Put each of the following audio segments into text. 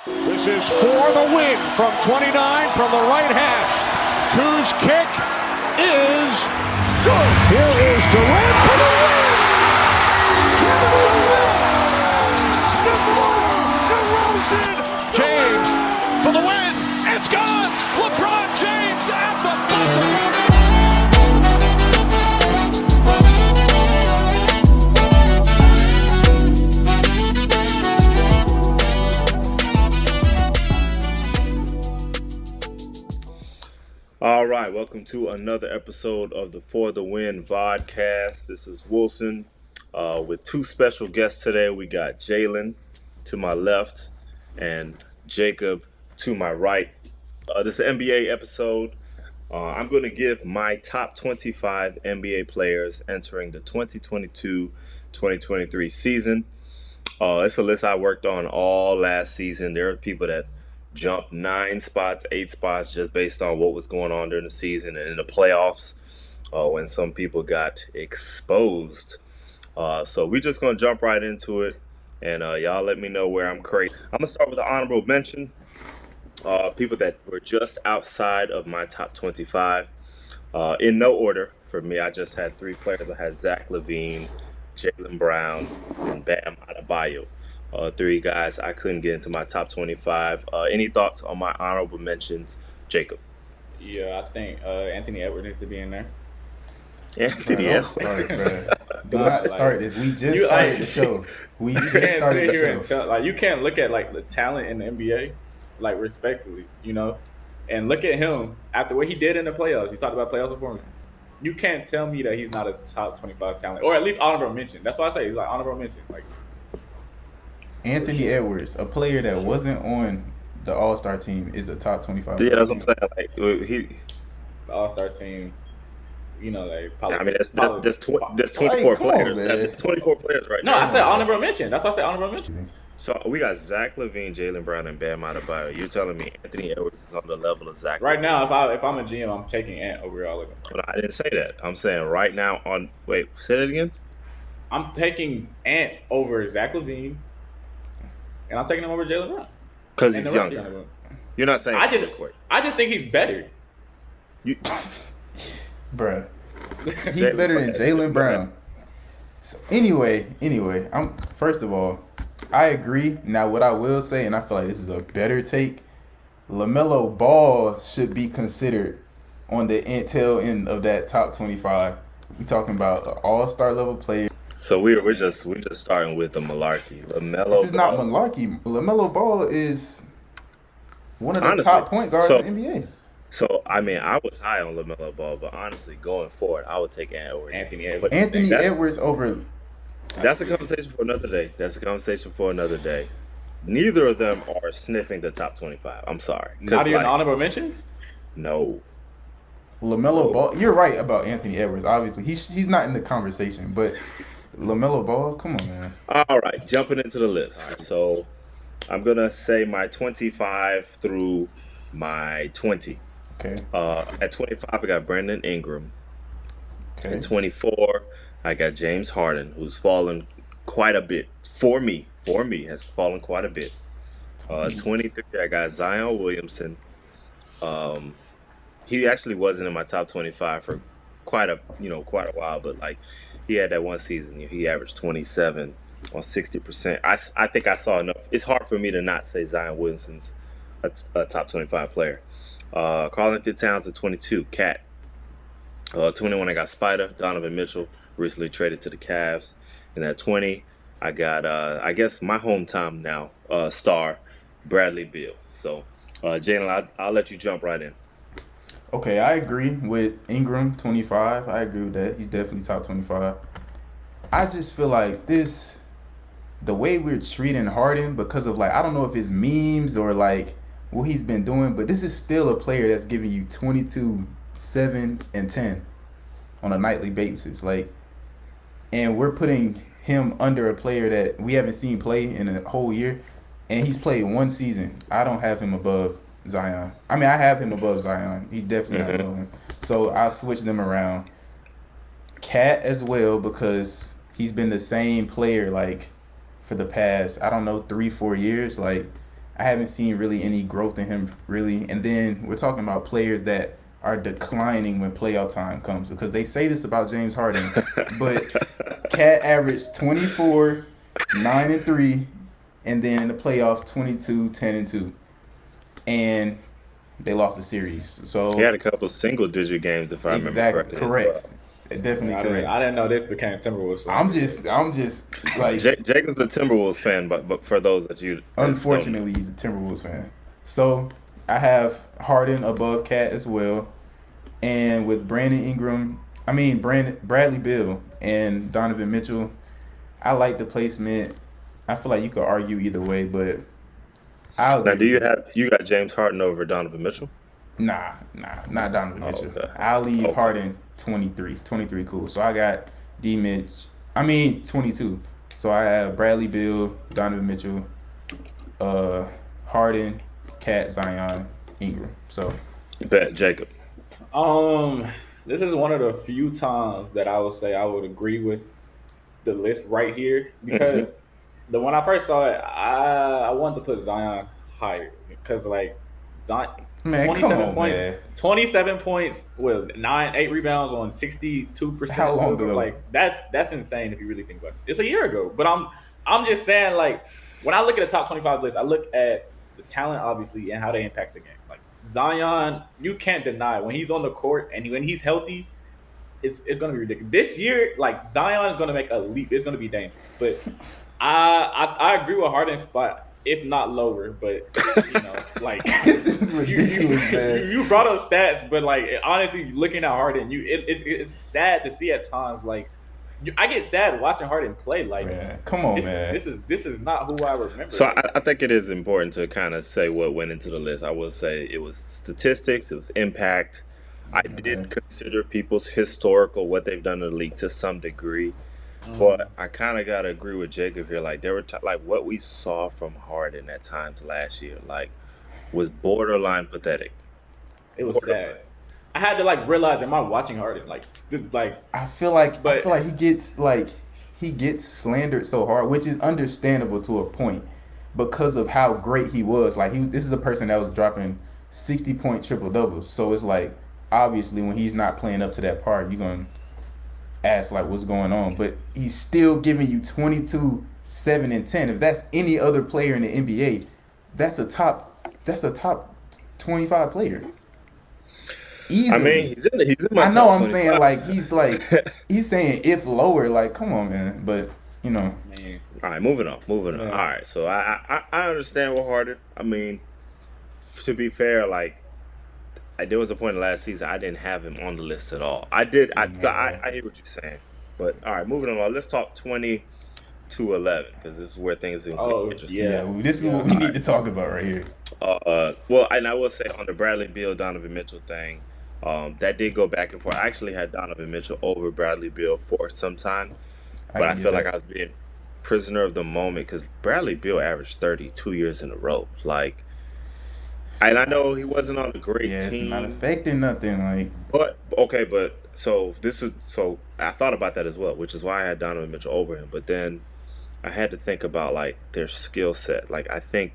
This is for the win from 29 from the right hash. Kuz kick is good. Here is Durant for the win. James for the win. It's gone. LeBron James at the buzzer. All right, welcome to another episode of the For the Win Vodcast. This is Wolson with two special guests today. We got Jaylen to my left and Jacob to my right. This is an NBA episode. I'm going to give my top 25 NBA players entering the 2022-2023 season. It's a list I worked on all last season. There are people that jumped 9 spots, 8 spots just based on what was going on during the season and in the playoffs when some people got exposed. So we're just going to jump right into it, and y'all let me know where I'm crazy. I'm going to start with the honorable mention. People that were just outside of my top 25. In no order for me, I just had 3 players. I had Zach Levine, Jaylen Brown, and Bam Adebayo. 3 guys I couldn't get into my top 25. Any thoughts on my honorable mentions, Jacob? Yeah, I think Anthony Edwards needs to be in there. Anthony Edwards. Do not start this. We just started the show. We just started the show. You can't look at the talent in the NBA, respectfully, and look at him after what he did in the playoffs. You talked about playoff performances. You can't tell me that he's not a top 25 talent, or at least honorable mention. That's why I say he's honorable mention. Anthony Edwards, a player that wasn't on the All-Star team, is a top 25. Yeah, that's what I'm saying. The All-Star team, probably. I mean, there's 24 players. There's 24 players right now. No, I said honorable mention. That's why I said honorable mention. So we got Zach Levine, Jaylen Brown, and Bam Adebayo. You're telling me Anthony Edwards is on the level of Zach? Right now, if I'm a GM, I'm taking Ant over all of them. But I didn't say that. I'm saying right now on. Wait, say that again. I'm taking Ant over Zach Levine. And I'm taking him over Jaylen Brown. Because he's younger. You're not saying I just think he's better. Bruh. He's better than Jaylen Brown. So anyway, first of all, I agree. Now what I will say, and I feel like this is a better take, LaMelo Ball should be considered on the tail end of that top 25. We talking about an all-star level player. So we're just starting with the malarkey. LaMelo. This is not malarkey. LaMelo Ball is one of the top point guards in the NBA. So I mean, I was high on LaMelo Ball, but honestly, going forward, I would take Anthony Edwards. Anthony Edwards over. That's a conversation for another day. Neither of them are sniffing the top 25. I'm sorry. Not even honorable mentions. No. LaMelo Ball. You're right about Anthony Edwards. Obviously, he's not in the conversation, but LaMelo Ball, come on, man. All right, jumping into the list. So I'm going to say my 25 through my 20. Okay. At 25, I got Brandon Ingram. Okay. At 24, I got James Harden, who's fallen quite a bit. For me, has fallen quite a bit. 23, I got Zion Williamson. He actually wasn't in my top 25 for quite a while, but he had that one season. He averaged 27 on 60%. I think I saw enough. It's hard for me to not say Zion Williamson's a top 25 player. Karl-Anthony Towns at 22, Cat. 21, I got Spider, Donovan Mitchell, recently traded to the Cavs. And at 20, I got I guess my hometown now star, Bradley Beal. So Jaylen, I'll let you jump right in. Okay, I agree with Ingram, 25. I agree with that. He's definitely top 25. I just feel like the way we're treating Harden, because of I don't know if it's memes or what he's been doing, but this is still a player that's giving you 22, 7, and 10 on a nightly basis. And we're putting him under a player that we haven't seen play in a whole year, and he's played one season. I don't have him above Zion. I mean, I have him above Zion. He definitely not above him. So I'll switch them around. Cat as well, because he's been the same player for the past, I don't know, 3-4 years. I haven't seen really any growth in him really. And then we're talking about players that are declining when playoff time comes, because they say this about James Harden, but Cat averaged 24, 9-3, and then in the playoffs 22, 10-2, and they lost the series. So he had a couple single-digit games, if I remember correctly. Correct. Definitely correct. I didn't know this became Timberwolves. I'm just like Jacob's a Timberwolves fan, but for those that you unfortunately he's a Timberwolves fan. So I have Harden above Cat as well, and with Bradley Beal and Donovan Mitchell, I like the placement. I feel like you could argue either way, but now do you got James Harden over Donovan Mitchell? Nah, not Donovan Mitchell. Okay. I'll leave Harden 23 cool. So I got 22. So I have Bradley Beal, Donovan Mitchell, Harden, Cat, Zion, Ingram. So Bet Jacob. This is one of the few times that I would say I would agree with the list right here, because when I first saw it, I wanted to put Zion higher, because like Zion. Man, 27 points. Man. 27 points with 8 rebounds on 62%. How long ago? Like that's insane if you really think about it. It's a year ago, but I'm just saying, like, when I look at the top 25 list, I look at the talent obviously and how they impact the game. Like Zion, you can't deny when he's on the court and when he's healthy, it's going to be ridiculous. This year, like Zion is going to make a leap. It's going to be dangerous. But I agree with Harden's spot, if not lower, but like this is ridiculous, man. You brought up stats, but like honestly, looking at Harden, it's sad to see at times. Like I get sad watching Harden play. Like, man, come on, man. This is not who I remember. So I think it is important to kind of say what went into the list. I will say it was statistics, it was impact. I did consider people's historical, what they've done in the league to some degree. But I kind of gotta agree with Jacob here. Like there were like what we saw from Harden at times last year, like was borderline pathetic. It was sad. I had to like realize, am I watching Harden? Like I feel like he gets slandered so hard, which is understandable to a point because of how great he was. Like this is a person that was dropping 60-point triple doubles. So it's like obviously when he's not playing up to that par, you're gonna ask like what's going on, but he's still giving you 22, 7, and 10. If that's any other player in the NBA, that's a top 25 player. Easily. I mean, he's in my I know. top I'm 25. saying he's saying if lower, like come on, man. But Man. All right, moving on. All right, so I understand what Harden. I mean, to be fair, like. There was a point in last season I didn't have him on the list at all. I did. I hear what you're saying. But all right, moving on. Let's talk 20 to 11 because this is where things are interesting. Yeah, this is what we need to talk about right here. Well, and I will say on the Bradley Beal Donovan Mitchell thing, that did go back and forth. I actually had Donovan Mitchell over Bradley Beal for some time, but I feel like I was being prisoner of the moment because Bradley Beal averaged 30 2 years in a row. Like. And I know he wasn't on a great team. It's not affecting nothing. So I thought about that as well, which is why I had Donovan Mitchell over him. But then I had to think about like their skill set. Like I think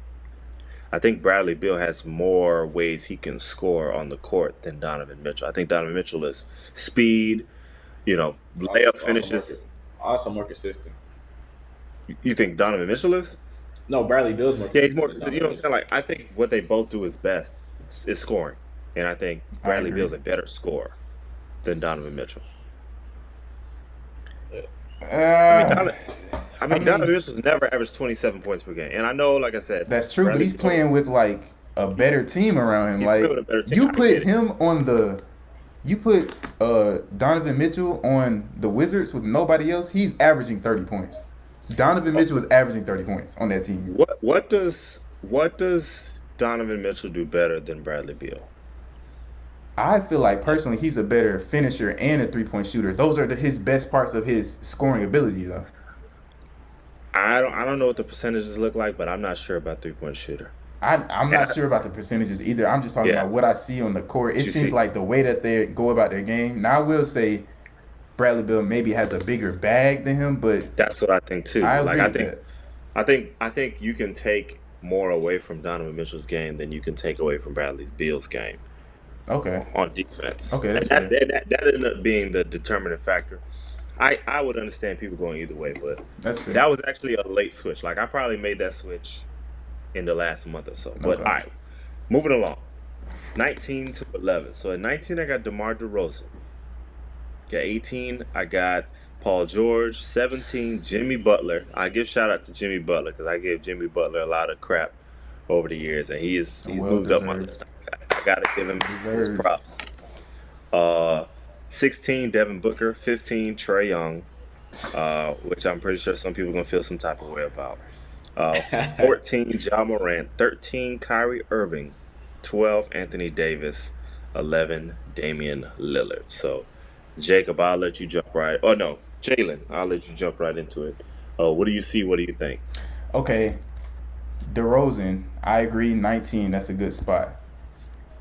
Bradley Beal has more ways he can score on the court than Donovan Mitchell. I think Donovan Mitchell is speed, layup finishes. Also more consistent. You think Donovan Mitchell is? No, Bradley Beal's more. Yeah, he's more. You know what I'm saying? Like I think what they both do is best is scoring, and I think Bradley Beal's a better scorer than Donovan Mitchell. Donovan Mitchell's never averaged 27 points per game, and I know, like I said, that's true. But he's playing with like a better team around him. He's like with a better team. You put him on the. You put Donovan Mitchell on the Wizards with nobody else. He's averaging 30 points. Donovan Mitchell was averaging 30 points on that team. What does Donovan Mitchell do better than Bradley Beal? I feel like personally he's a better finisher and a 3-point shooter. Those are his best parts of his scoring ability, though. I don't know what the percentages look like, but I'm not sure about 3-point shooter. I'm not sure about the percentages either. I'm just talking about what I see on the court. It seems like the way that they go about their game. Now I will say Bradley Beal maybe has a bigger bag than him, but that's what I think too. I think I think you can take more away from Donovan Mitchell's game than you can take away from Bradley Beal's game Okay. on defense. Okay, And that's fair. that ended up being the determining factor. I would understand people going either way, but That's fair. that was actually a late switch. Like, I probably made that switch in the last month or so. But, Okay. all right, moving along. 19 to 11. So, at 19, I got DeMar DeRozan. At 18, I got Paul George. 17, Jimmy Butler. I give shout out to Jimmy Butler because I gave Jimmy Butler a lot of crap over the years, and he's Well moved up my deserved. list. I got to give him his Deserved. props. 16, Devin Booker. 15, Trey Young, which I'm pretty sure some people are going to feel some type of way about. 14, Ja Morant. 13, Kyrie Irving. 12, Anthony Davis. 11, Damian Lillard. So, Jacob, I'll let you jump right. Oh, no, Jaylen, I'll let you jump right into it. What do you see? What do you think? Okay. DeRozan, I agree, 19, that's a good spot.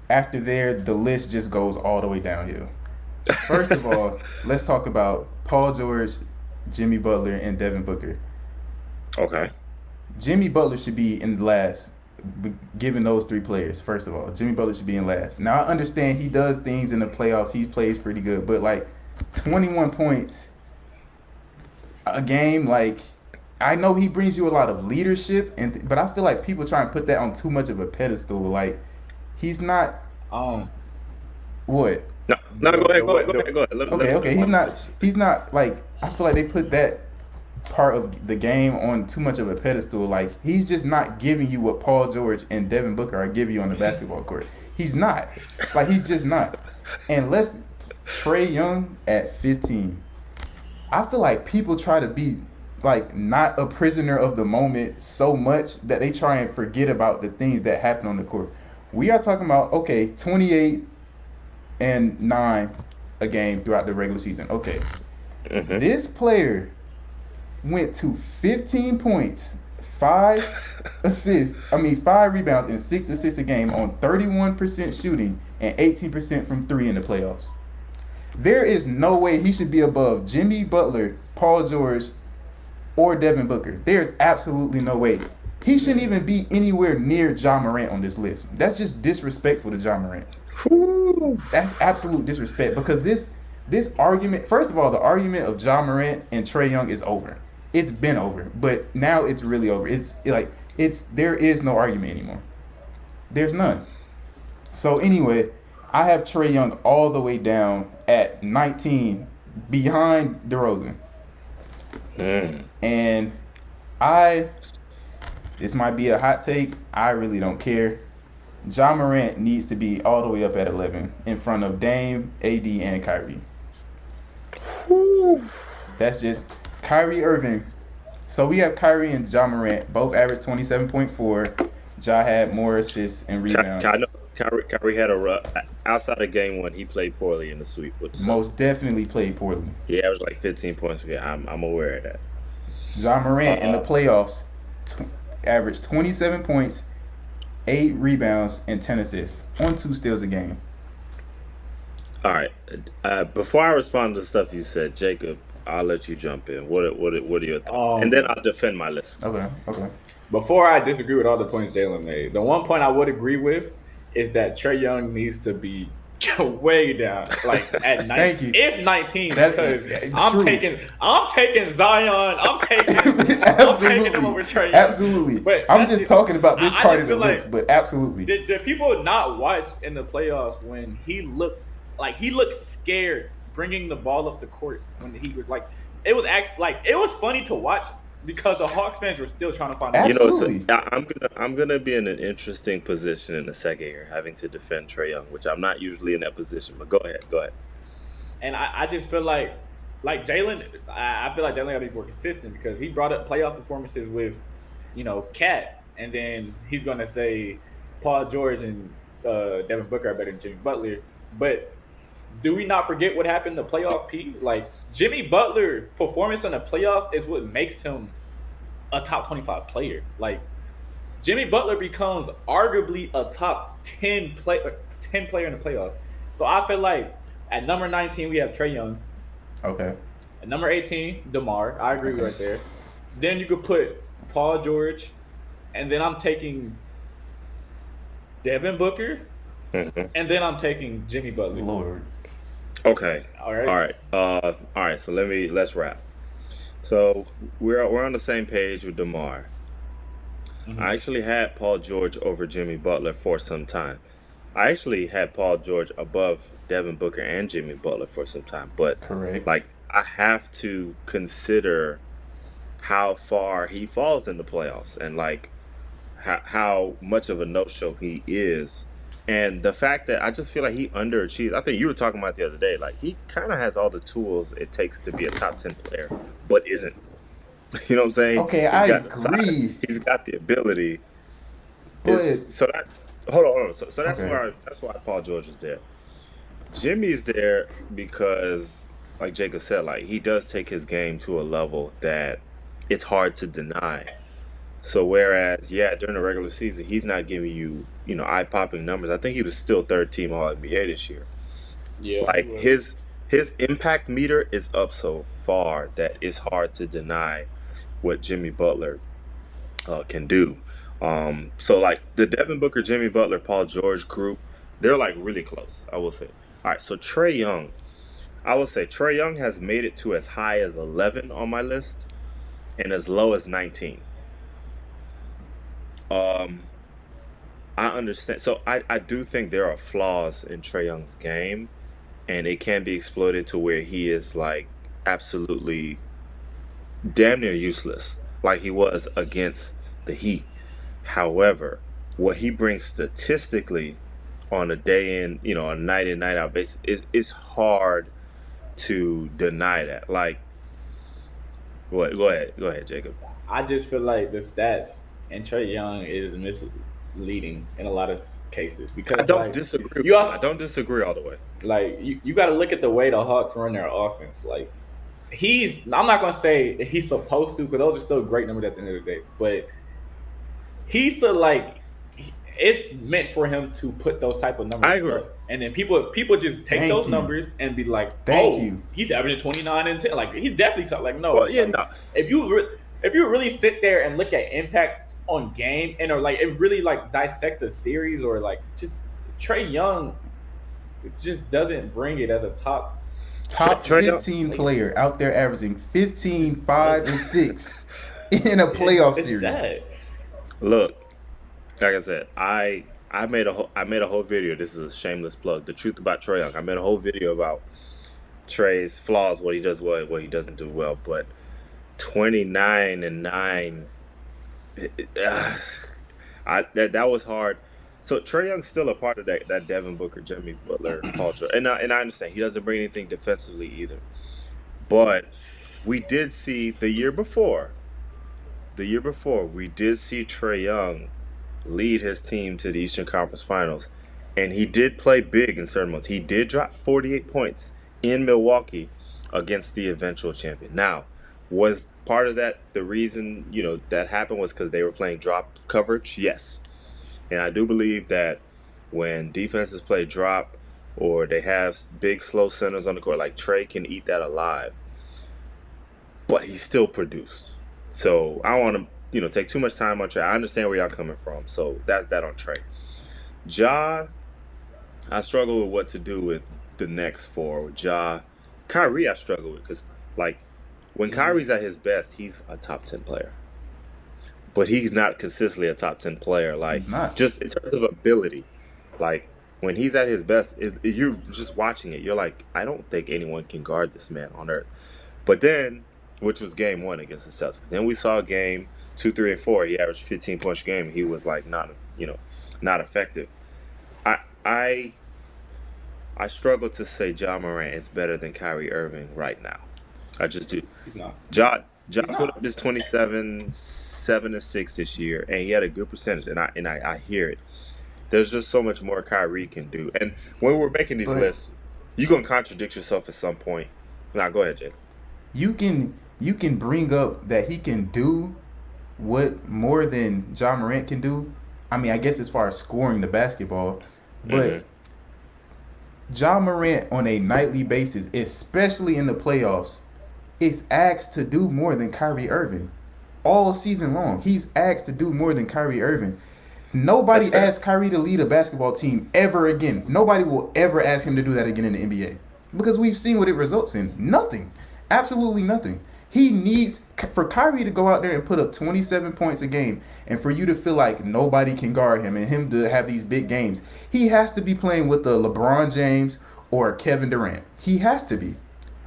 After there, the list just goes all the way downhill. First of all, let's talk about Paul George, Jimmy Butler, and Devin Booker. Okay. Jimmy Butler should be in last, given those three players, first of all. Jimmy Butler should be in last. Now, I understand he does things in the playoffs. He plays pretty good. But, like, 21 points a game, like, I know he brings you a lot of leadership, but I feel like people try and put that on too much of a pedestal. Like, he's not what? No, go ahead. Okay. He's not like, I feel like they put that part of the game on too much of a pedestal. Like, he's just not giving you what Paul George and Devin Booker are giving you on the basketball court. He's not. Like, he's just not. And Trey Young at 15. I feel like people try to be like not a prisoner of the moment so much that they try and forget about the things that happen on the court. We are talking about, okay, 28 and 9 a game throughout the regular season. Okay. Mm-hmm. This player went to 15 points, 5 rebounds, and 6 assists a game on 31% shooting and 18% from 3 in the playoffs. There is no way he should be above Jimmy Butler, Paul George, or Devin Booker. There's absolutely no way. He shouldn't even be anywhere near Ja Morant on this list. That's just disrespectful to Ja Morant. That's absolute disrespect, because this argument, first of all, the argument of Ja Morant and Trey Young is over. It's been over, but now it's really over. There is no argument anymore. There's none. So anyway, I have Trey Young all the way down at 19 behind DeRozan. And this might be a hot take, I really don't care. Ja Morant needs to be all the way up at 11 in front of Dame, AD, and Kyrie. That's just Kyrie Irving. So we have Kyrie and Ja Morant, both average 27.4. Ja had more assists and rebounds. I know Kyrie had a rough, outside of game 1, he played poorly in the sweep with the Suns. Most definitely played poorly. He averaged like 15 points. Yeah, I'm aware of that. Ja Morant in the playoffs averaged 27 points, 8 rebounds, and 10 assists on 2 steals a game. All right. Before I respond to the stuff you said, Jacob, I'll let you jump in. What are your thoughts? And then I'll defend my list. Okay. Before I disagree with all the points Jaylen made, the one point I would agree with is that Trey Young needs to be way down, like at 19. Thank you. If 19, because I'm true. taking Zion, I'm taking him over Trey Young. Absolutely. But I'm just talking about this part of the like, list, but absolutely. Did people not watch in the playoffs when he looked scared bringing the ball up the court when he was like, it was funny to watch because the Hawks fans were still trying to find out. Absolutely. I'm gonna be in an interesting position in a second here, having to defend Trey Young, which I'm not usually in that position. But go ahead. And I just feel like Jaylen, I feel like Jaylen got to be more consistent because he brought up playoff performances with, Cat, and then he's gonna say Paul George and Devin Booker are better than Jimmy Butler. But do we not forget what happened in the playoff P? Like, Jimmy Butler performance in the playoff is what makes him a top 25 player. Like, Jimmy Butler becomes arguably a top 10 player in the playoffs. So I feel like at number 19 we have Trey Young. Okay. At number 18, DeMar. I agree right there. Then you could put Paul George and then I'm taking Devin Booker, Mhm. and then I'm taking Jimmy Butler. Lord. Okay. All right. All right. So let's wrap. So we're on the same page with DeMar. I actually had Paul George over Jimmy Butler for some time. I actually had Paul George above Devin Booker and Jimmy Butler for some time, but Correct. like I have to consider how far he falls in the playoffs and like how much of a no-show he is. And the fact that I just feel like he underachieves. I think you were talking about it the other day. Like he kind of has all the tools it takes to be a top 10 player, but isn't. You know what I'm saying? Okay, He's I got the size. agree. He's got the ability. But So that hold on. So that's okay. why Paul George is there. Jimmy is there because, like Jacob said, like he does take his game to a level that it's hard to deny. So whereas, yeah, during the regular season, he's not giving you, eye-popping numbers. I think he was still third team All NBA this year. Yeah, he Like was. his impact meter is up so far that it's hard to deny what Jimmy Butler can do. So like the Devin Booker, Jimmy Butler, Paul George group, they're like really close, I will say. All right, so Trey Young, I will say Trey Young has made it to as high as 11 on my list and as low as 19. Um, I understand. So I do think there are flaws in Trey Young's game, and it can be exploited to where he is like absolutely damn near useless, like he was against the Heat. However, what he brings statistically on a day in, a night in, night out basis is hard to deny that. Like, what? Go ahead, Jacob. I just feel like the stats and Trey Young is misleading in a lot of cases I because don't like disagree. you I also don't disagree all the way. like you got to look at the way the Hawks run their offense. Like I'm not gonna say that he's supposed to because those are still great numbers at the end of the day, but he's it's meant for him to put those type of numbers I agree. up, and then people just take Thank those you. numbers and be like, Thank oh, you. he's averaging 29 and 10. Like he's definitely like no, Well, yeah, like no. if you really sit there and look at impact on game and or like it really like dissect the series or like just Trey Young, it just doesn't bring it as a top. Top Trey Young. 15 player out there averaging 15, 5, and 6 in a playoff It's series. sad. Look, like I said, I made a whole video. This is a shameless plug. The truth about Trey Young. I made a whole video about Trey's flaws, what he does well, what he doesn't do well. But 29-9, that was hard. So Trey Young's still a part of that Devin Booker, Jimmy Butler culture, and I understand he doesn't bring anything defensively either. But we did see the year before, we did see Trey Young lead his team to the Eastern Conference Finals, and he did play big in certain months. He did drop 48 points in Milwaukee against the eventual champion. Now, was part of that the reason that happened was because they were playing drop coverage? Yes. And I do believe that when defenses play drop or they have big, slow centers on the court, like Trey can eat that alive. But he still produced. So I don't want to, take too much time on Trey. I understand where y'all coming from. So that's that on Trey. Ja, I struggle with what to do with the next four. With Ja, Kyrie, I struggle with because, like, when Kyrie's at his best, he's a top 10 player. But he's not consistently a top 10 player. Like, He's not. just in terms of ability. Like, when he's at his best, you're just watching it. You're like, I don't think anyone can guard this man on earth. But then, which was game one against the Celtics. Then we saw game 2, 3, and 4. He averaged 15 points a game. He was like not effective. I struggle to say Ja Morant is better than Kyrie Irving right now. I just do. He's not. Ja He's put not. up this 27, 7 and 6 this year, and he had a good percentage. And I hear it. There's just so much more Kyrie can do. And when we're making these lists, you're gonna contradict yourself at some point. Now go ahead, Jay. You can bring up that he can do what more than Ja Morant can do. I mean, I guess as far as scoring the basketball, but Ja Morant on a nightly basis, especially in the playoffs, is asked to do more than Kyrie Irving all season long. He's asked to do more than Kyrie Irving. Nobody asked Kyrie to lead a basketball team ever again. Nobody will ever ask him to do that again in the NBA. Because we've seen what it results in. Nothing. Absolutely nothing. He needs, for Kyrie to go out there and put up 27 points a game and for you to feel like nobody can guard him and him to have these big games, he has to be playing with a LeBron James or Kevin Durant. He has to be.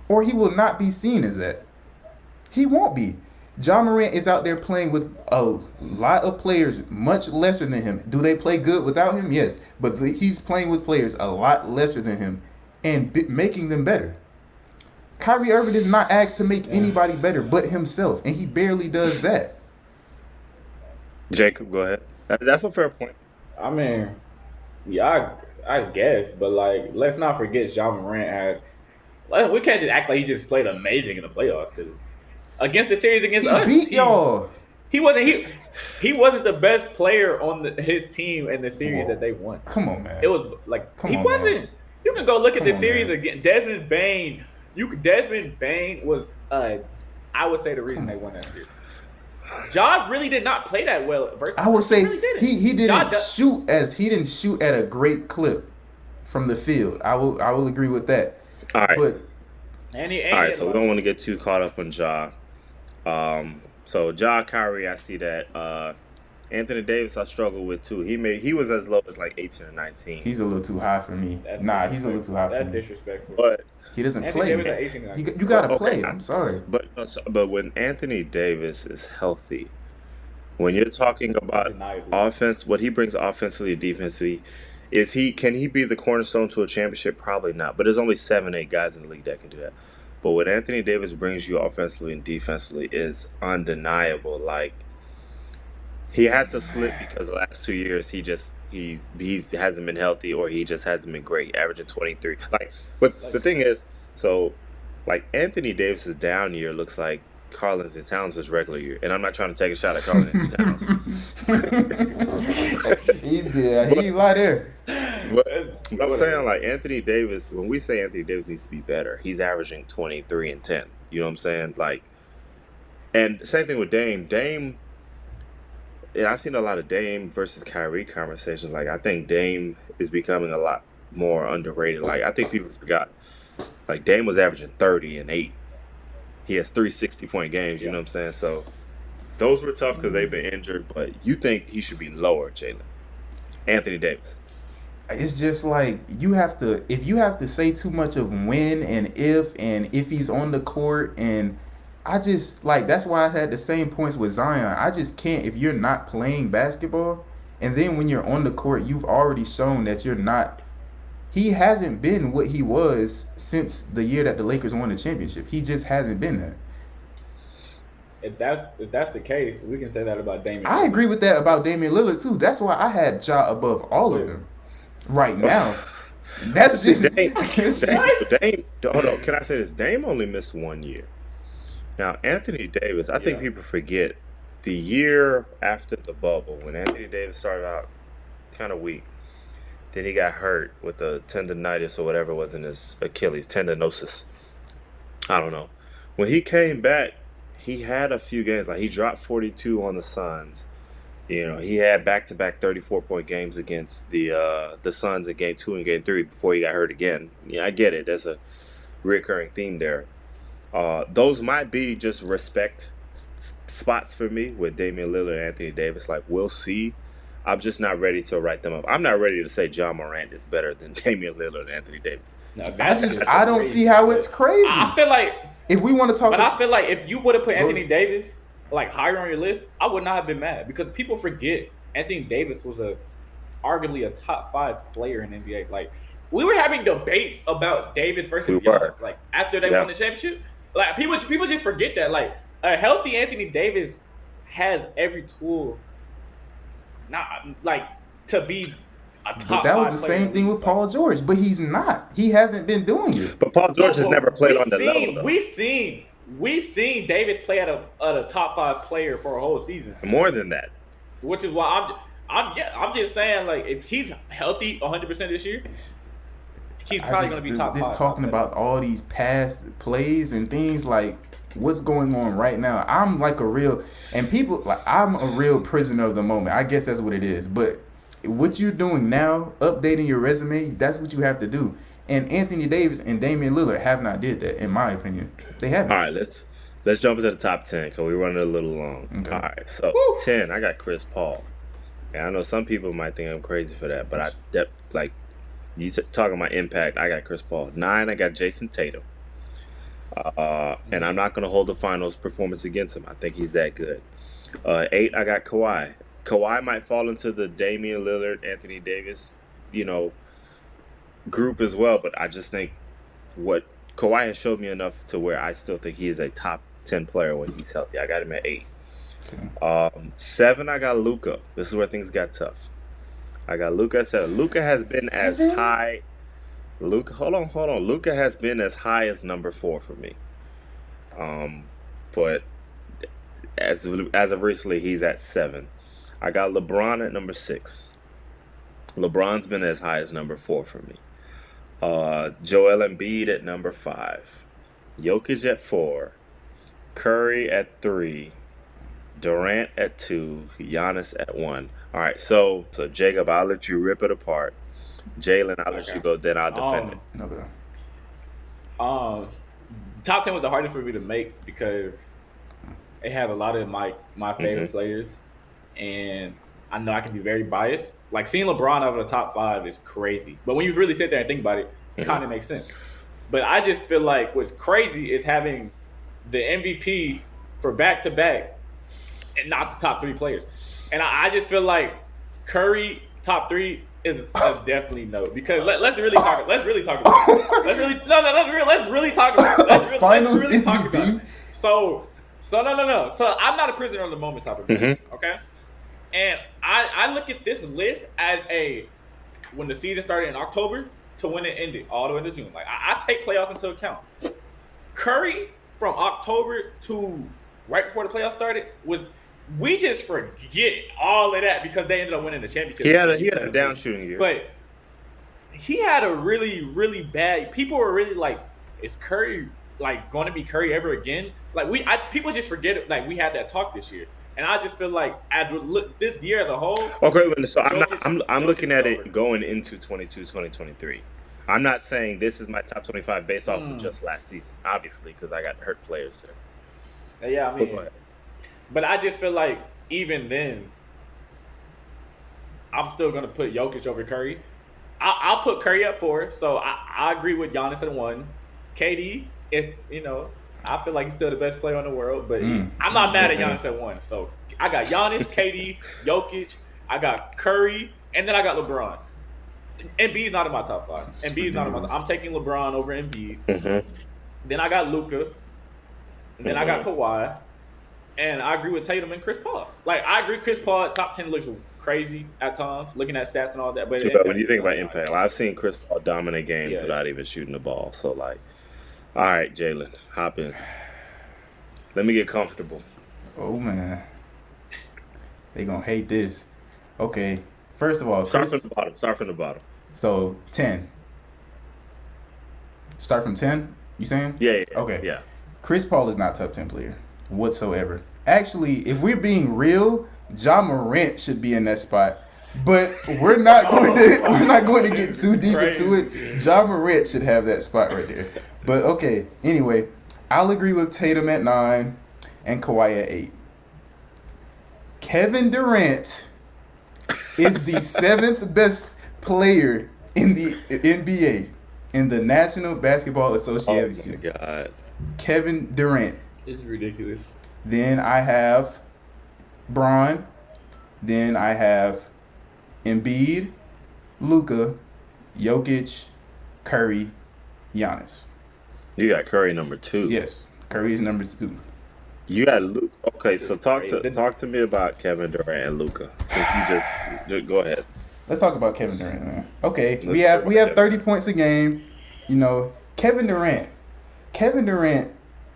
Or he will not be seen as that. He won't be. Ja Morant is out there playing with a lot of players much lesser than him. Do they play good without him? Yes. But he's playing with players a lot lesser than him and making them better. Kyrie Irving is not asked to make anybody better but himself, and he barely does that. Jacob, go ahead. That's a fair point. I mean, yeah, I guess, but like, let's not forget Ja Morant had. Like, we can't just act like he just played amazing in the playoffs because against the series against us, beat y'all. He wasn't the best player on his team in the series that they won. Come on, man. It was like he wasn't. Man. You can go look at the series again. Desmond Bane. Desmond Bane was, I would say, the reason they won that series. Ja really did not play that well. I would say he didn't shoot at a great clip from the field. I will agree with that. All right. But, all right. So we don't want to get too caught up on Ja. So Ja, Kyrie, I see that. Anthony Davis, I struggle with too. He was as low as like 18 or 19. He's a little too high for me. He's a little too high for me. That's disrespectful. But he doesn't Anthony play. Davis at 18, you gotta play. I'm sorry. But when Anthony Davis is healthy, when you're talking about offense, what he brings offensively, defensively, can he be the cornerstone to a championship? Probably not. But there's only 7-8 guys in the league that can do that. But what Anthony Davis brings you offensively and defensively is undeniable. Like, he had to slip because the last 2 years he hasn't been healthy or he just hasn't been great, averaging 23. But the thing is, so like Anthony Davis's down year looks like Karl-Anthony Towns' regular year, and I'm not trying to take a shot at Karl-Anthony Towns. He's right there. But I'm saying, like, Anthony Davis, when we say Anthony Davis needs to be better, he's averaging 23 and 10. You know what I'm saying? Like, and same thing with Dame. And I've seen a lot of Dame versus Kyrie conversations. Like, I think Dame is becoming a lot more underrated. Like, I think people forgot. Like, Dame was averaging 30 and 8. He has 3 60-point games, you know what I'm saying? So, those were tough because they've been injured. But you think he should be lower, Jaylen? Anthony Davis. It's just like if you have to say too much of when and if he's on the court, and I just like, that's why I had the same points with Zion. I just can't, if you're not playing basketball and then when you're on the court you've already shown that you're not. He hasn't been what he was since the year that the Lakers won the championship. He just hasn't been that. If that's the case, we can say that about Damian. I agree with that about Damian Lillard too. That's why I had Ja above all of them. Right now, that's just Dame. Hold on, can I say this? Dame only missed 1 year. Now, Anthony Davis, I think people forget the year after the bubble when Anthony Davis started out kind of weak. Then he got hurt with the tendonitis or whatever it was in his Achilles, tendinosis. I don't know. When he came back, he had a few games. Like, he dropped 42 on the Suns. You know, he had back-to-back 34-point games against the Suns in Game 2 and Game 3 before he got hurt again. Yeah, I get it. There's a recurring theme there. Those might be just respect spots for me with Damian Lillard and Anthony Davis. Like, we'll see. I'm just not ready to write them up. I'm not ready to say Ja Morant is better than Damian Lillard and Anthony Davis. No, I don't see how it's crazy. I feel like if we want to talk, but I feel like if you would have put Anthony Davis like higher on your list, I would not have been mad because people forget Anthony Davis was arguably a top 5 player in the NBA. Like, we were having debates about Davis versus Giannis, like after they won the championship. Like, people just forget that. Like, a healthy Anthony Davis has every tool, not like to be a top. But that was the same thing with Paul George, but he's not. He hasn't been doing it. But Paul George has never played on that level, though. We seen Davis play at a top 5 player for a whole season. More than that. Which is why I'm just saying, like, if he's healthy 100% this year, he's probably going to be top 5. Talking about all these past plays and things, like, what's going on right now. I'm like I'm a real prisoner of the moment. I guess that's what it is. But what you're doing now, updating your resume, that's what you have to do. And Anthony Davis and Damian Lillard have not did that, in my opinion. They haven't. All right, let's jump into the top 10 because we're running a little long. Okay. All right, so 10, I got Chris Paul. And I know some people might think I'm crazy for that, but talking about impact, I got Chris Paul. 9, I got Jason Tatum. And I'm not going to hold the finals performance against him. I think he's that good. 8, I got Kawhi. Kawhi might fall into the Damian Lillard, Anthony Davis, group as well, but I just think what Kawhi has showed me enough to where I still think he is a top 10 player when he's healthy. I got him at 8. Okay. 7, I got Luca. This is where things got tough. I got Luca at 7. Luca has been as high. Hold on. Luca has been as high as number 4 for me. But as of recently, he's at 7. I got LeBron at number 6. LeBron's been as high as number 4 for me. Joel Embiid at number 5. Jokic at 4. Curry at 3. Durant at 2. Giannis at 1. All right, so Jacob, I'll let you rip it apart. Jaylen, I'll let you go, then I'll defend it. Okay. Top 10 was the hardest for me to make because it has a lot of my favorite players, and I know I can be very biased. Like, seeing LeBron over the top 5 is crazy. But when you really sit there and think about it, it kind of makes sense. But I just feel like what's crazy is having the MVP for back-to-back and not the top 3 players. And I just feel like Curry top 3 is definitely no. Because let's really talk about it. Let's really talk about it. Let's really talk about it. Finals let's really talk MVP? about it. So no. So I'm not a prisoner of the moment type of person, okay? And I look at this list as when the season started in October to when it ended, all the way to June. Like, I take playoffs into account. Curry from October to right before the playoffs started we just forget all of that because they ended up winning the championship. He had a down shooting year. But he had a really, really bad. People were really like, is Curry like going to be Curry ever again? Like people just forget it. Like, we had that talk this year. And I just feel like this year as a whole. Okay, so I'm looking at it going into 2023. I'm not saying this is my top 25 based off of just last season, obviously, because I got hurt players there. Yeah, I mean, but I just feel like even then, I'm still gonna put Jokic over Curry. I'll put Curry up 4. So I agree with Giannis at 1. KD, I feel like he's still the best player in the world, but I'm not mad at Giannis at 1. So I got Giannis, KD, Jokic, I got Curry, and then I got LeBron. Embiid's not in my top 5. Embiid's not in my top 5. I'm taking LeBron over Embiid. Then I got Luca. And then I got Kawhi. And I agree with Tatum and Chris Paul. Like, I agree Chris Paul top 10 looks crazy at times, looking at stats and all that. But when you think about impact, I've seen Chris Paul dominate games without even shooting the ball. So, like, all right, Jaylen, hop in. Let me get comfortable. Oh, man. They gonna hate this. Okay. First of all, Start from the bottom. So, 10. Start from 10, you saying? Yeah. Okay. Yeah. Chris Paul is not top 10 player whatsoever. Actually, if we're being real, Ja Morant should be in that spot. But we're not going to get too deep into it. Ja Morant should have that spot right there. But okay, anyway, I'll agree with Tatum at 9 and Kawhi at 8. Kevin Durant is the 7th best player in the NBA, in the National Basketball Association. Oh my God. Kevin Durant. This is ridiculous. Then I have Bron. Then I have Embiid, Luca, Jokic, Curry, Giannis. You got Curry number 2. Yes, Curry is number 2. You got Luca. Okay, so talk to me about Kevin Durant and Luca. Since you just go ahead. Let's talk about Kevin Durant, man. Okay, we have 30 points a game. Kevin Durant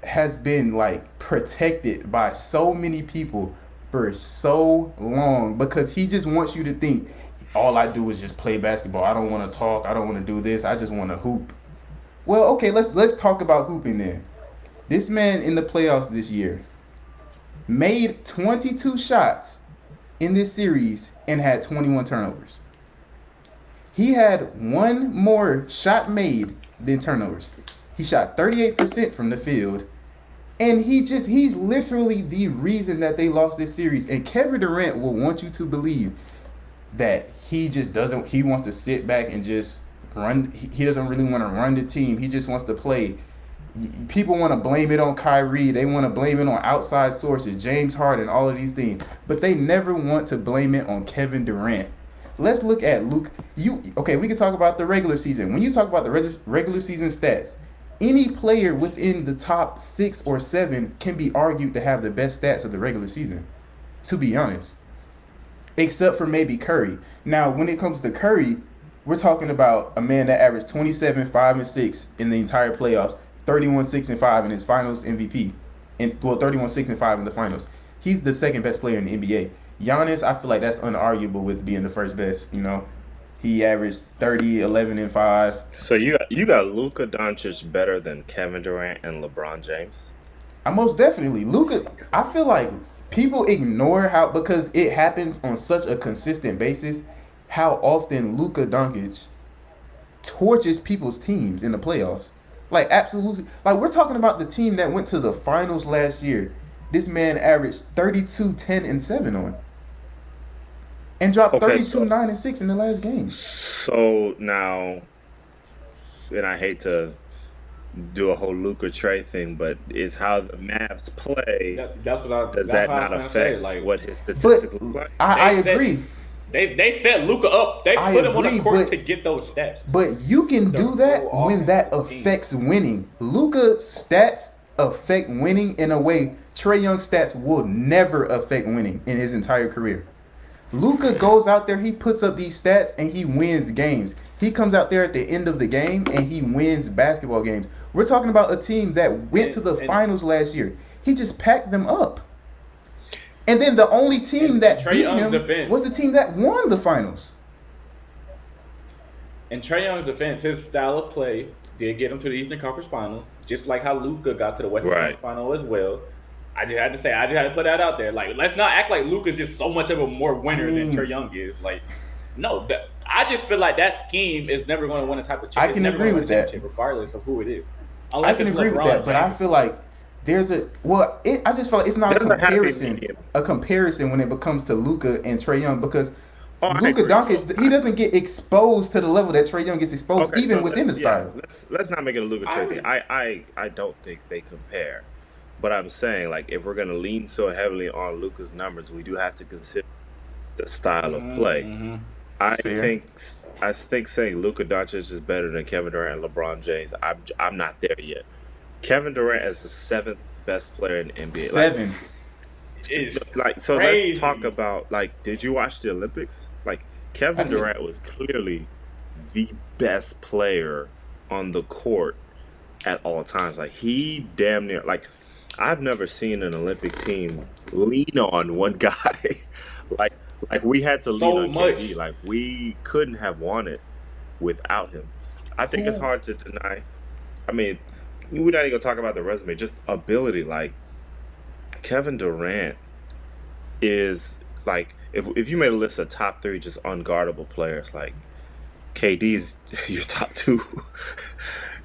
has been like protected by so many people for so long because he just wants you to think all I do is just play basketball. I don't want to talk. I don't want to do this. I just want to hoop. Well, okay, let's talk about hooping then. This man in the playoffs this year made 22 shots in this series and had 21 turnovers. He had one more shot made than turnovers. He shot 38% from the field. And he's literally the reason that they lost this series. And Kevin Durant will want you to believe that he wants to sit back and just run. He doesn't really want to run the team. He just wants to play. People want to blame it on Kyrie. They want to blame it on outside sources, James Harden, all of these things. But they never want to blame it on Kevin Durant. Let's look at Luke. Okay, we can talk about the regular season. When you talk about the regular season stats, any player within the top 6 or 7 can be argued to have the best stats of the regular season, to be honest. Except for maybe Curry. Now, when it comes to Curry, we're talking about a man that averaged 27, 5, and 6 in the entire playoffs, 31, 6, and 5 in his finals MVP. 31, 6, and 5 in the finals. He's the second best player in the NBA. Giannis, I feel like that's unarguable with being the first best, you know. He averaged 30, 11, and 5. So you got Luca Doncic better than Kevin Durant and LeBron James? Most definitely. Luca, I feel like people ignore because it happens on such a consistent basis, how often Luca Doncic torches people's teams in the playoffs. Like, absolutely. Like, we're talking about the team that went to the finals last year. This man averaged 32, 10, and 7 on. And dropped 32, 9, and 6 in the last game. So now, and I hate to do a whole Luca Trey thing, but is how the Mavs play. Does that not affect what his statistics look like? I agree. They set Luca up. They put him on the court to get those stats. But you can do that when that affects winning. Luca's stats affect winning in a way Trey Young's stats will never affect winning in his entire career. Luca goes out there, he puts up these stats, and he wins games. He comes out there at the end of the game, and he wins basketball games. We're talking about a team that went to the finals last year. He just packed them up. And then the only team that beat him was the team that won the finals. In Trey Young's defense, his style of play did get him to the Eastern Conference Final, just like how Luca got to the Western Conference Final as well. I just had to put that out there. Like, let's not act like Luca's just so much of a more winner than Trey Young is. Like, no, I just feel like that scheme is never going to win a type of championship. I can agree with that, regardless of who it is. I can agree with that, but I feel like there's I just feel like it's not a comparison when it comes to Luca and Trey Young, because Luca Doncic, he doesn't get exposed to the level that Trey Young gets exposed, within the style. Let's not make it a Luca Trey thing. I don't think they compare. But I'm saying, like, if we're going to lean so heavily on Luca's numbers, we do have to consider the style of play. Mm-hmm. I think saying Luca Doncic is better than Kevin Durant and LeBron James, I'm not there yet. Kevin Durant is the 7th best player in the NBA. 7. So let's talk about, like, did you watch the Olympics? Like, Kevin Durant was clearly the best player on the court at all times. Like, he damn near, like, I've never seen an Olympic team lean on one guy. like we had to lean on KD. Like, we couldn't have won it without him. I think it's hard to deny. I mean, we're not even gonna talk about the resume, just ability. Like, Kevin Durant is, like, if you made a list of top 3 just unguardable players, like, KD's your top 2.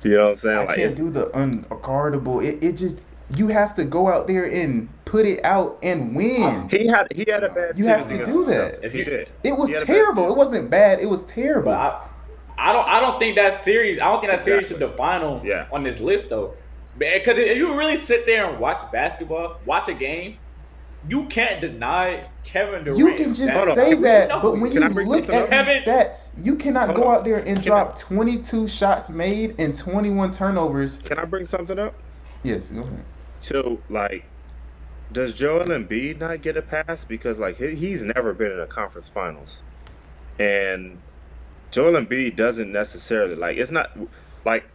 You know what I'm saying? I can't do the unguardable. It just, you have to go out there and put it out and win. He had a bad season. You have to do that. He did. It was terrible. It wasn't bad. It was terrible. But I don't think that series. I don't think that series should define him on this list, though. Because if you really sit there and watch basketball, watch a game, you can't deny Kevin Durant. You can just say that, but when you look at the stats, you cannot go out there and drop 22 shots made and 21 turnovers. Can I bring something up? Yes, go ahead. So, like, does Joel Embiid not get a pass? Because, like, he's never been in a conference finals. And Joel Embiid doesn't necessarily, like, it's not, like,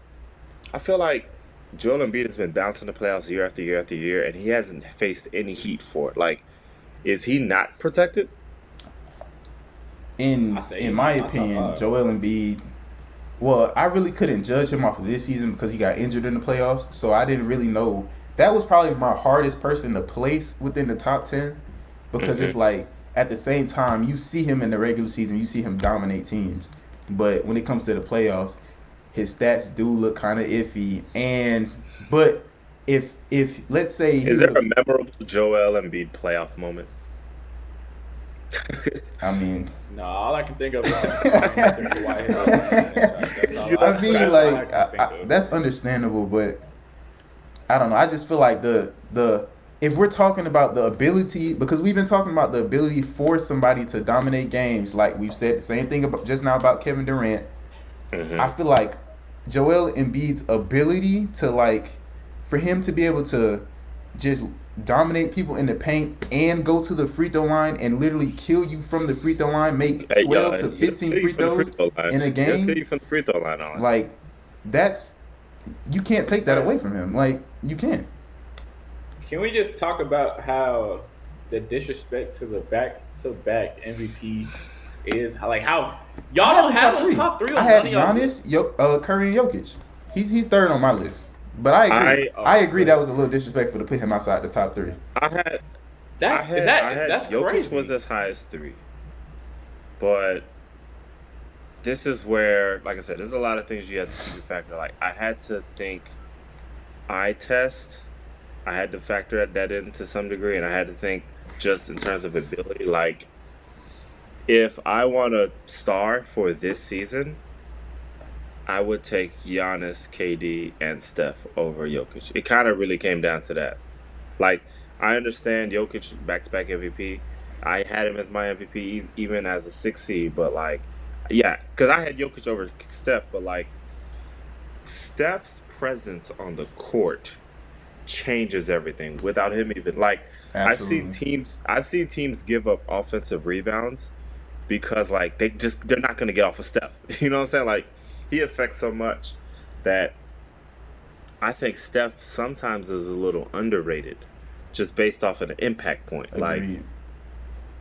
I feel like Joel Embiid has been bouncing the playoffs year after year after year, and he hasn't faced any heat for it. Like, is he not protected? In my opinion, Joel Embiid Well, I really couldn't judge him off of this season because he got injured in the playoffs, so I didn't really know. That was probably my hardest person to place within the top 10 because it's like at the same time you see him in the regular season, you see him dominate teams, but when it comes to the playoffs, his stats do look kind of iffy. But if let's say is there a memorable Joel Embiid playoff moment? I mean, No, all I can think of is that's understandable, but I don't know. I just feel like the if we're talking about the ability, because we've been talking about the ability for somebody to dominate games, like we've said the same thing about just now about Kevin Durant. I feel like Joel Embiid's ability to for him to be able to just dominate people in the paint and go to the free throw line and literally kill you from the free throw line, make 12 to 15 free throws in a game. He'll kill you from the free throw line on. Like, that's, you can't take that away from him. Like, you can't. Can we just talk about how the disrespect to the back-to-back MVP is? Like, how y'all don't have a top three on I had none of y'all. Giannis, Curry, and Jokic. He's third on my list. But I agree that was a little disrespectful to put him outside the top three. That's Jokic crazy. was as high as 3. But this is where, like I said, there's a lot of things you have to keep in factor. Like, I had to think eye test. I had to factor that in to some degree, and I had to think just in terms of ability. Like, if I want a star for this season, I would take Giannis, KD, and Steph over Jokic. It kind of really came down to that. Like, I understand Jokic back-to-back MVP. I had him as my MVP even as a 6 seed, but yeah, because I had Jokic over Steph, but Steph's presence on the court changes everything. Without him even Absolutely. I've seen teams give up offensive rebounds because they're not going to get off of Steph. You know what I'm saying? Like, he affects so much that I think Steph sometimes is a little underrated just based off of the impact point. Agreed.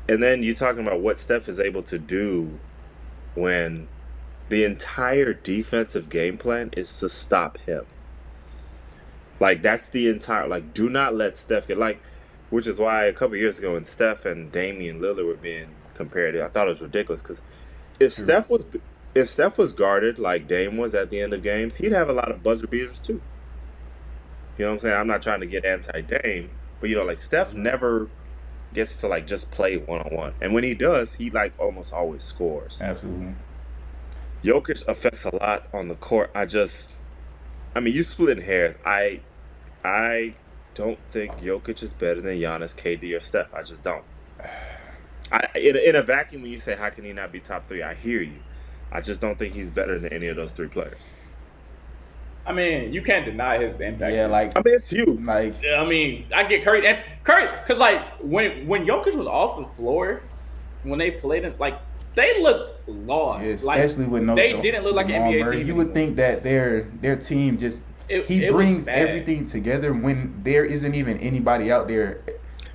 And then you're talking about what Steph is able to do when the entire defensive game plan is to stop him. That's the entire, do not let Steph get, which is why a couple years ago when Steph and Damian Lillard were being compared, I thought it was ridiculous because if Steph was guarded like Dame was at the end of games, he'd have a lot of buzzer beaters too. You know what I'm saying? I'm not trying to get anti-Dame, but Steph never gets to just play one-on-one. And when he does, he almost always scores. Absolutely. Jokic affects a lot on the court. You split hairs. I don't think Jokic is better than Giannis, KD, or Steph. I just don't. In a vacuum, when you say how can he not be top 3, I hear you. I just don't think he's better than any of those 3 players. You can't deny his impact. Yeah, it's huge. I get Curry, because when Jokic was off the floor, when they played him, they looked lost. Yeah, especially with no. They didn't look like an NBA Murray. team. You would think that their team just he brings everything together when there isn't even anybody out there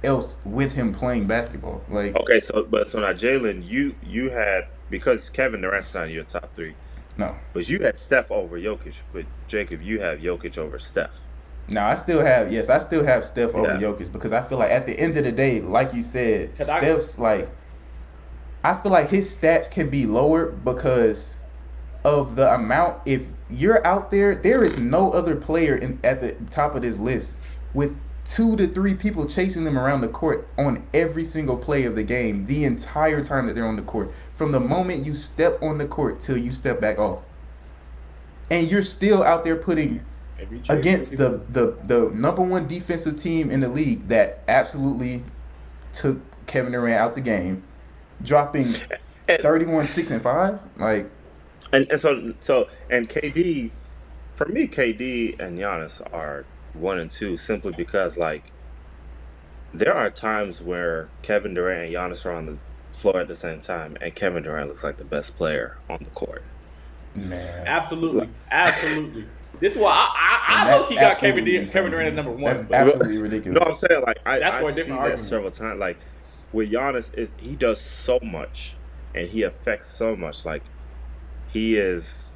else with him playing basketball. Okay, so now Jaylen, you had, because Kevin Durant's not in your top 3. No. But you had Steph over Jokic. But Jacob, you have Jokic over Steph. No, I still have Steph over Jokic because I feel like at the end of the day, like you said, Steph's I feel like his stats can be lower because of the amount. If you're out there, there is no other player at the top of this list with 2 to 3 people chasing them around the court on every single play of the game the entire time that they're on the court. From the moment you step on the court till you step back off. And you're still out there putting against the number 1 defensive team in the league that absolutely took Kevin Durant out the game, dropping 31, 6, and 5. And so KD, for me, KD and Giannis are 1 and 2 simply because there are times where Kevin Durant and Giannis are on the floor at the same time, and Kevin Durant looks like the best player on the court. Man, absolutely. This is why I low-key got Kevin Durant as number 1. That's absolutely ridiculous. No, I'm saying I see that several times. With Giannis, he does so much, and he affects so much. He is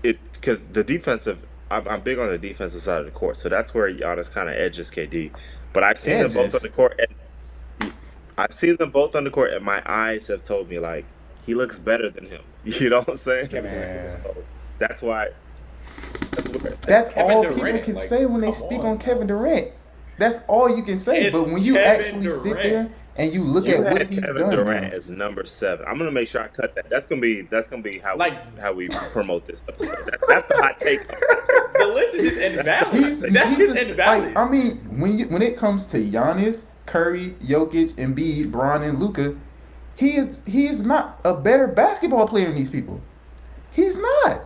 because the defensive. I'm big on the defensive side of the court, so that's where Giannis kind of edges KD. But I've seen them both on the court, and my eyes have told me like he looks better than him. You know what I'm saying? So that's why. That's all Durant, people can like, say when they speak on Kevin Durant. That's all you can say. But when you actually sit there and you look at what he's Kevin done, Durant is number 7. I'm gonna make sure I cut that. That's gonna be how we promote this episode. That's the hot take. The list is just invalid. he's invalid. like, I mean, when it comes to Giannis, Curry, Jokic, Embiid, Bron, and Luca, he is not a better basketball player than these people. He's not.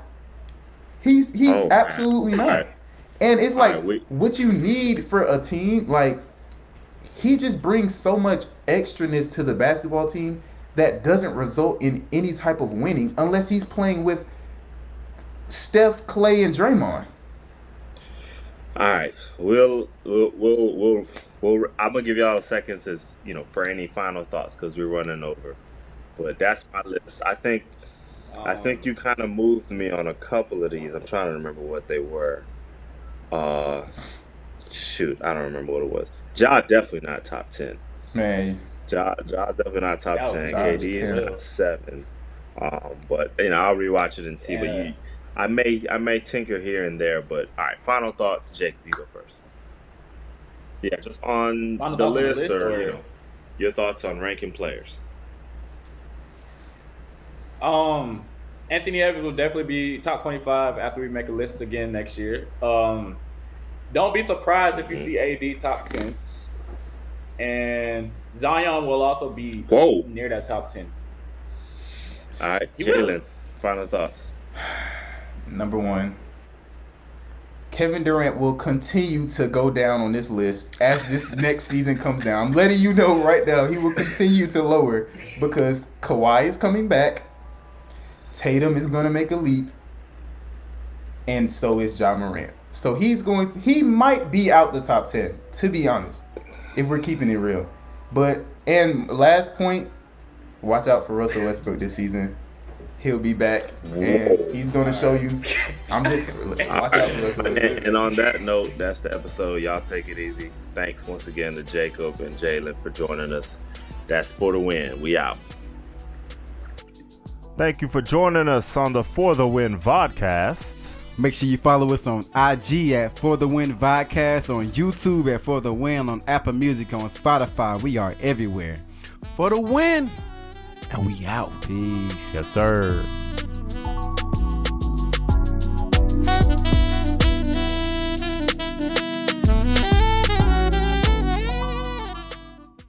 He's absolutely not. Right. And it's like what you need for a team, like he just brings so much extraness to the basketball team that doesn't result in any type of winning unless he's playing with Steph, Clay, and Draymond. All right, we'll I'm gonna give y'all a second to for any final thoughts because we're running over. But that's my list. I think you kind of moved me on a couple of these. I'm trying to remember what they were. Shoot, I don't remember what it was. Ja definitely not top 10. Man, Ja definitely not top 10. KD is not 7. But I'll rewatch it and see. Yeah. But I may tinker here and there. But all right, final thoughts. Jake, you go first. Yeah, just on the list, or your thoughts on ranking players. Anthony Edwards will definitely be top 25 after we make a list again next year. Don't be surprised if you see AD top 10. And Zion will also be near that top 10. All right, Jaylen, final thoughts. Number 1, Kevin Durant will continue to go down on this list as this next season comes down. I'm letting you know right now, he will continue to lower because Kawhi is coming back. Tatum is going to make a leap, and so is Ja Morant. So he might be out the top 10, to be honest, if we're keeping it real. And last point, watch out for Russell Westbrook this season. He'll be back, and he's going to show you. Watch out for Russell Westbrook. And on that note, that's the episode. Y'all take it easy. Thanks once again to Jacob and Jaylen for joining us. That's For the Win. We out. Thank you for joining us on the For the Win Vodcast. Make sure you follow us on IG at For the Win Vodcast, on YouTube at For the Win, on Apple Music, on Spotify. We are everywhere. For the win. And we out. Peace. Yes, sir.